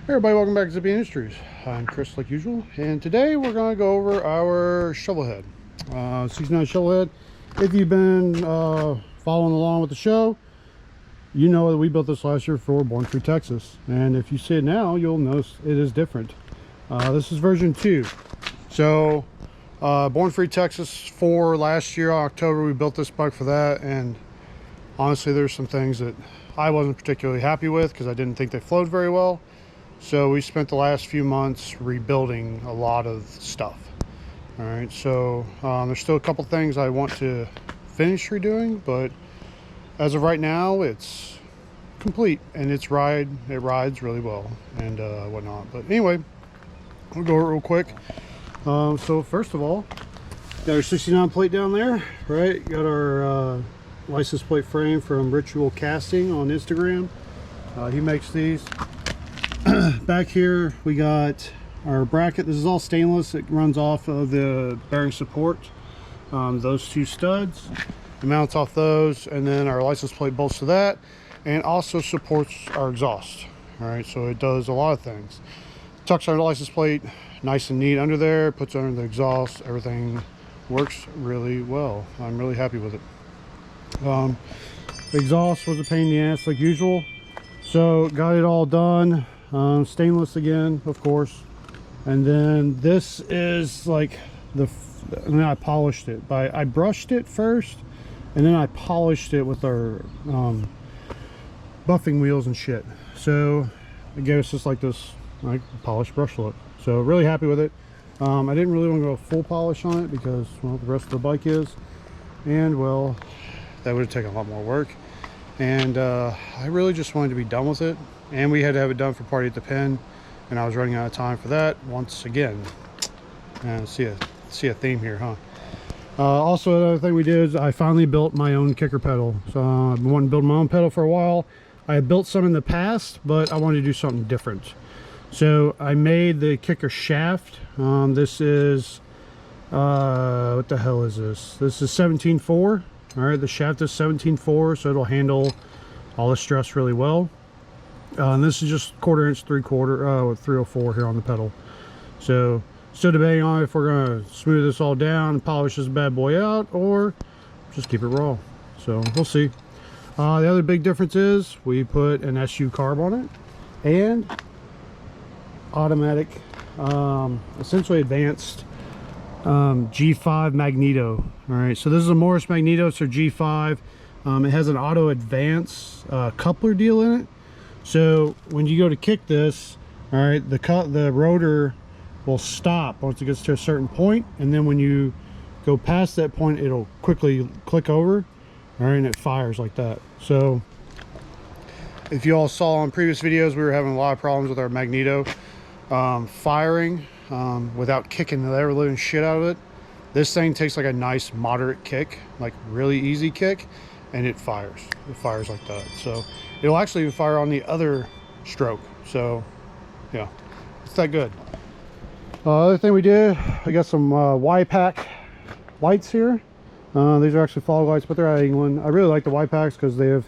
Hey everybody, welcome back to Zippy Industries. I'm Chris like usual, and today we're going to go over our Shovelhead. 69 Shovelhead. If you've been following along with the show, you know that we built this last year for Born Free Texas, and if you see it now, you'll notice it is different. This is version 2. So Born Free Texas 4 last year, October, we built this bike for that, and honestly there's some things that I wasn't particularly happy with because I didn't think they flowed very well. So we spent the last few months rebuilding a lot of stuff. All right, so there's still a couple things I want to finish redoing, but as of right now, it's complete and it rides really well and whatnot. But anyway, we'll go over it real quick. So first of all, got our 69 plate down there, right? Got our license plate frame from Ritual Casting on Instagram. He makes these. Back here we got our bracket. This is all stainless. It runs off of the bearing support, those two studs. It mounts off those, and then our license plate bolts to that, and also supports our exhaust. All right, so it does a lot of things. Tucks our license plate nice and neat under there, puts it under the exhaust. Everything works really well. I'm really happy with it. The exhaust was a pain in the ass like usual, so got it all done. Stainless again, of course. And then this is like I polished it I brushed it first, and then I polished it with our buffing wheels and shit. So it gave us just like this like polished brush look. So really happy with it. I didn't really want to go full polish on it because, well, the rest of the bike is, and well, that would have taken a lot more work, and I really just wanted to be done with it. And we had to have it done for Party at the Pen, and I was running out of time for that once again. And see a theme here, huh? Also, another thing we did is I finally built my own kicker pedal. So I've been wanting to build my own pedal for a while. I had built some in the past, but I wanted to do something different. So I made the kicker shaft. This is what the hell is this? This is 17.4. All right, the shaft is 17.4, so it'll handle all the stress really well. And this is just 1/4 inch 3/4 with 304 here on the pedal. So still debating on if we're gonna smooth this all down and polish this bad boy out, or just keep it raw. So we'll see. The other big difference is we put an SU carb on it and automatic, essentially advanced G5 magneto. All right, so this is a Morris magneto, so G5. It has an auto advance coupler deal in it. So when you go to kick this, all right, the rotor will stop once it gets to a certain point, and then when you go past that point, it'll quickly click over, all right, and it fires like that. So if you all saw on previous videos, we were having a lot of problems with our magneto firing without kicking the ever living shit out of it. This thing takes like a nice moderate kick, like really easy kick, and it fires like that. So it'll actually even fire on the other stroke. So yeah, it's that good. Other thing we did, I got some Y-Pack lights here. These are actually fog lights, but they're out of England. I really like the Y-Packs because they have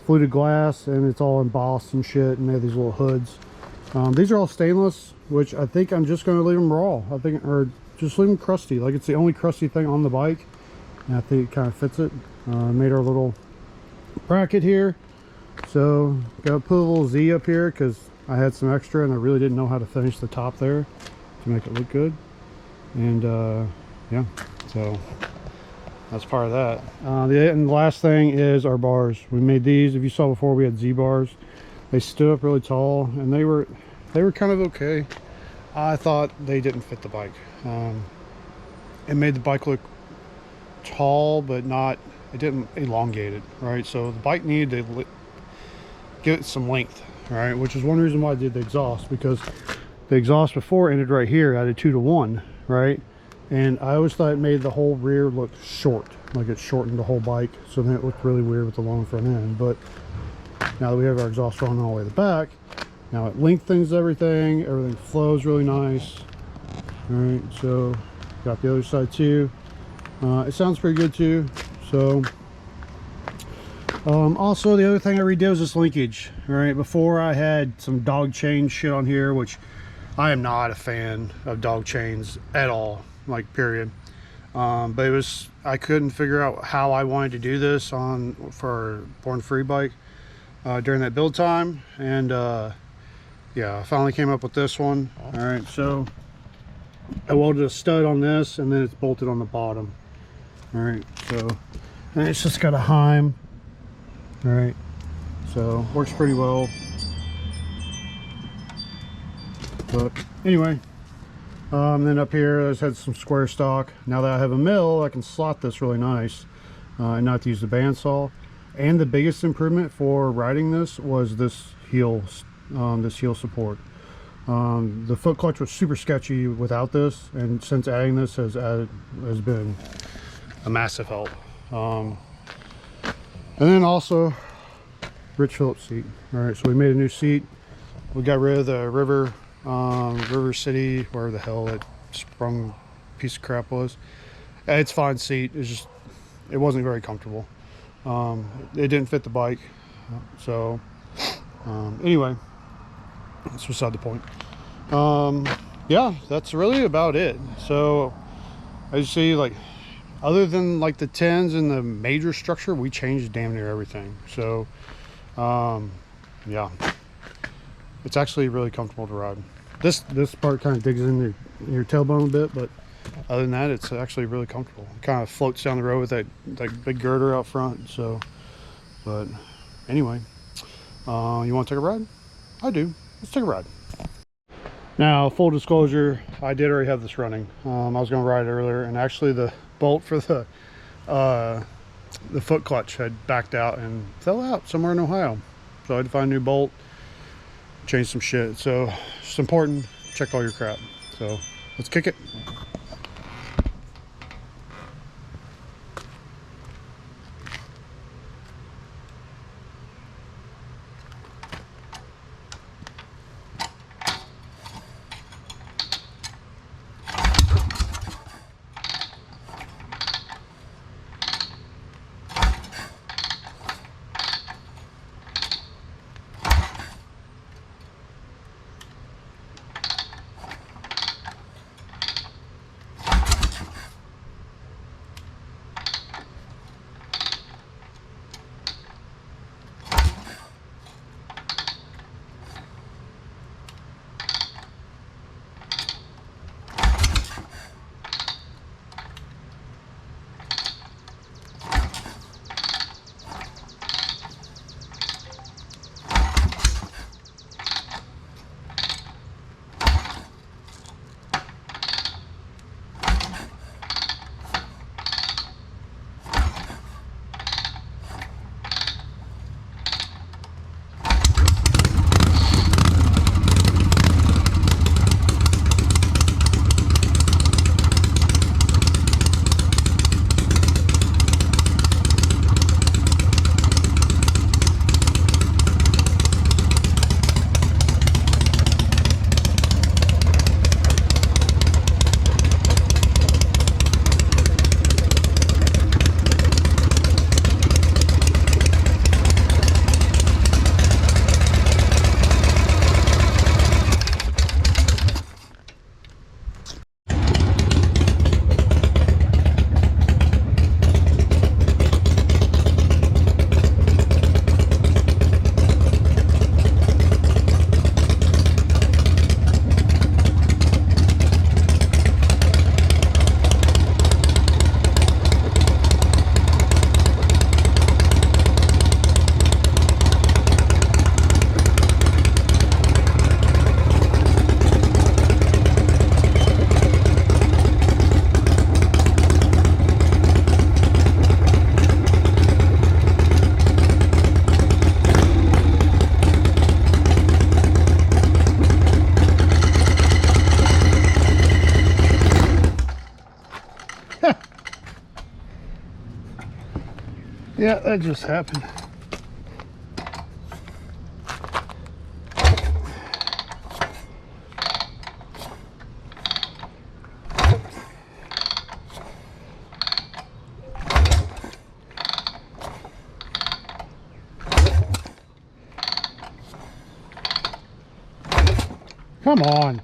fluted glass and it's all embossed and shit, and they have these little hoods. These are all stainless, which I think I'm just going to leave them raw. I think, or just leave them crusty. Like, it's the only crusty thing on the bike, and I think it kind of fits it. Made our little bracket here, so got to put a little Z up here because I had some extra and I really didn't know how to finish the top there to make it look good. And yeah, so that's part of that. And the last thing is our bars. We made these. If you saw before, we had Z bars. They stood up really tall, and they were kind of okay. I thought they didn't fit the bike. It made the bike look tall, but not, it didn't elongate it, right? So the bike needed to give it some length, right? Which is one reason why I did the exhaust, because the exhaust before ended right here at a 2-to-1, right? And I always thought it made the whole rear look short, like it shortened the whole bike, so then it looked really weird with the long front end. But now that we have our exhaust running all the way to the back, now it lengthens everything flows really nice. All right, so got the other side too. It sounds pretty good too. So Also, the other thing I redid was this linkage. All right, before I had some dog chain shit on here, which I am not a fan of dog chains at all, like period. But it was, I couldn't figure out how I wanted to do this for Born Free bike during that build time, and yeah, I finally came up with this one. All right, so I welded a stud on this, and then it's bolted on the bottom. All right, so and it's just got a Heim. All right, so works pretty well. But anyway, then up here I just had some square stock. Now that I have a mill, I can slot this really nice and not to use the bandsaw. And the biggest improvement for riding this was this heel support. The foot clutch was super sketchy without this, and since adding this has been a massive help. And then also Rich Phillips seat. All right, so we made a new seat. We got rid of the River City, where the hell that sprung piece of crap was. It's a fine seat. It's just, it wasn't very comfortable. It didn't fit the bike. So anyway, that's beside the point. Yeah, that's really about it. So as you see, like, other than like the tins and the major structure, we changed damn near everything. So yeah, it's actually really comfortable to ride. This part kind of digs in your tailbone a bit, but other than that, it's actually really comfortable. It kind of floats down the road with that big girder out front. So, but anyway, you want to take a ride? I do. Let's take a ride. Now, full disclosure, I did already have this running. I was going to ride it earlier, and actually the bolt for the foot clutch had backed out and fell out somewhere in Ohio. So I had to find a new bolt, change some shit. So it's important, check all your crap. So let's kick it. Yeah, that just happened. Come on.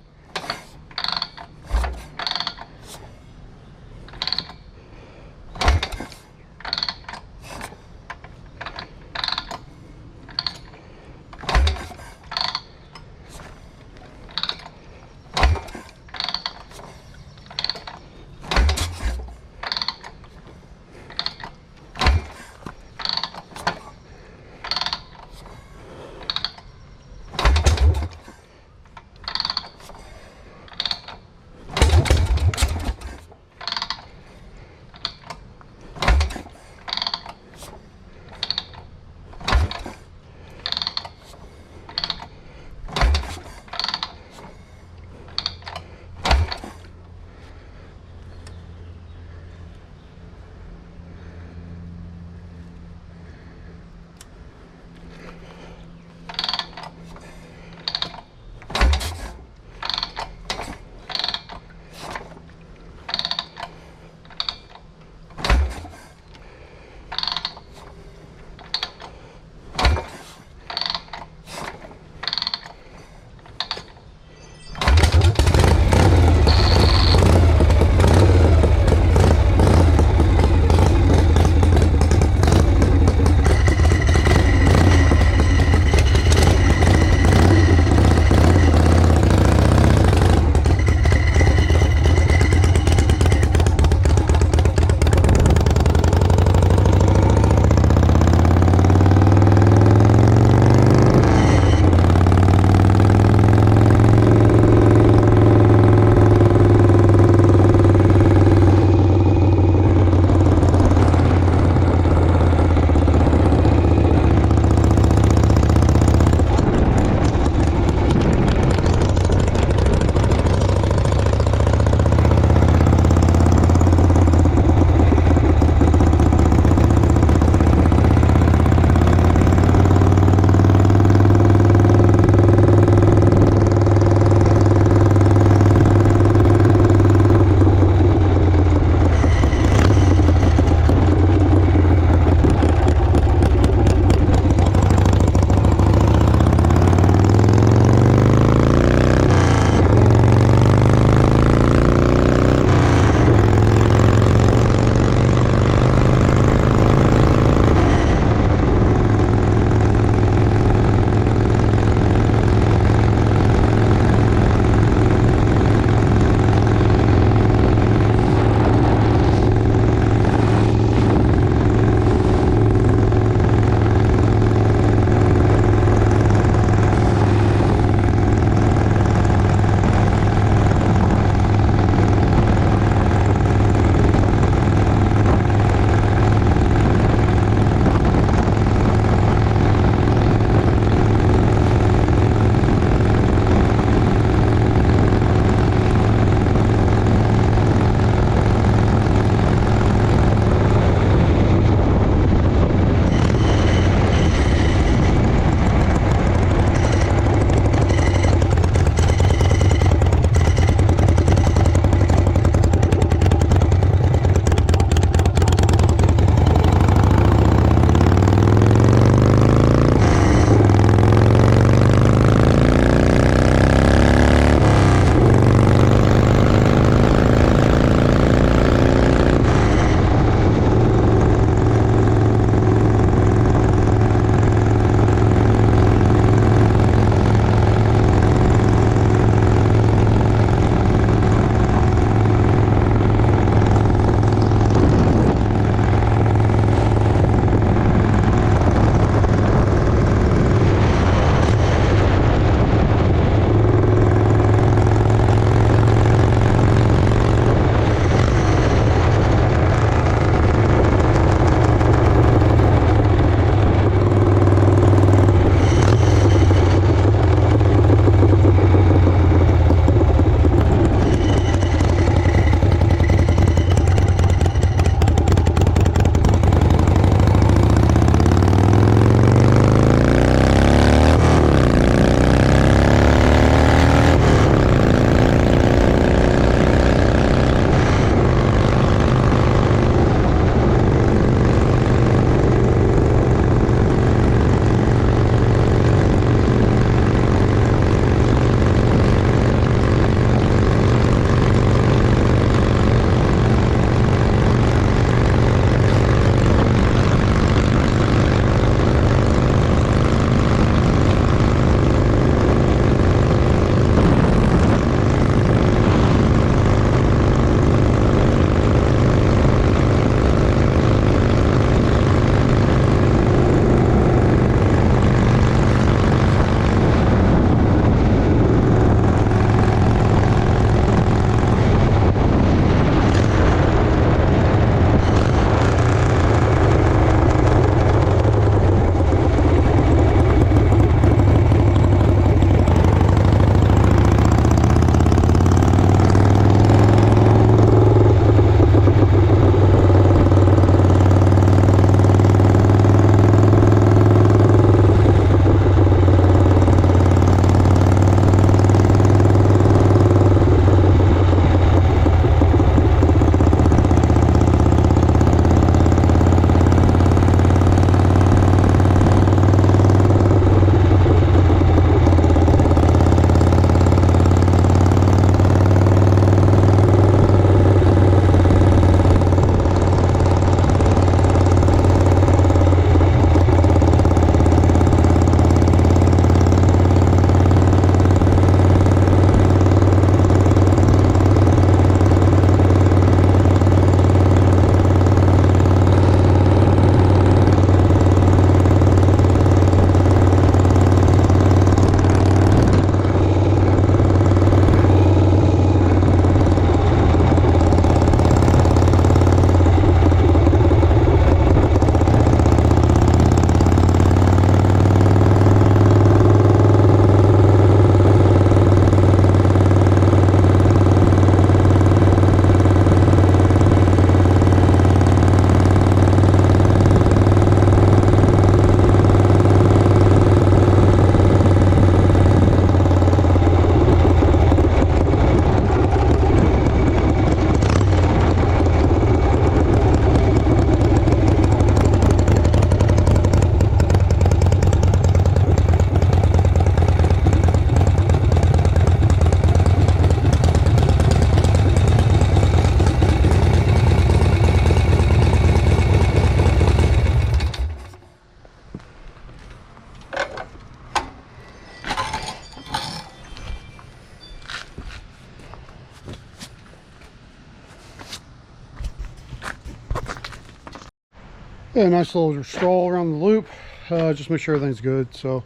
Yeah, a nice little stroll around the loop, just make sure everything's good. So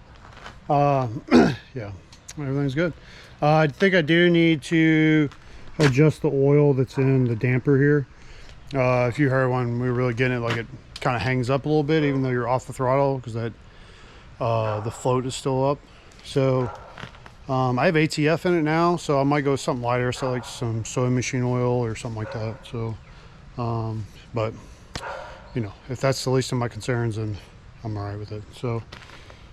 yeah, everything's good. I think I do need to adjust the oil that's in the damper here. If you heard when we were really getting it, like it kind of hangs up a little bit even though you're off the throttle, because that the float is still up. So I have ATF in it now, so I might go with something lighter, so like some sewing machine oil or something like that. So but you know, if that's the least of my concerns, then I'm all right with it. So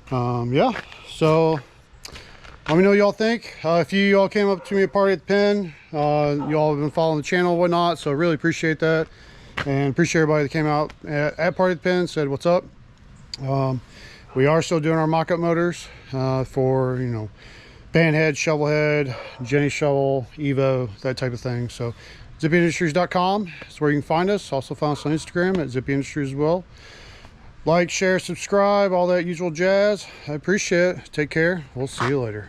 yeah, so let me know what y'all think. If y'all came up to me at Party at the Pen, y'all have been following the channel and whatnot, so I really appreciate that, and appreciate everybody that came out at Party at the Pen, said what's up. We are still doing our mock-up motors for, you know, Bandhead, Shovelhead, Jenny Shovel, Evo, that type of thing. So zippyindustries.com is where you can find us. Also find us on Instagram at Zippy Industries as well. Like, share, subscribe, all that usual jazz. I appreciate it. Take care. We'll see you later.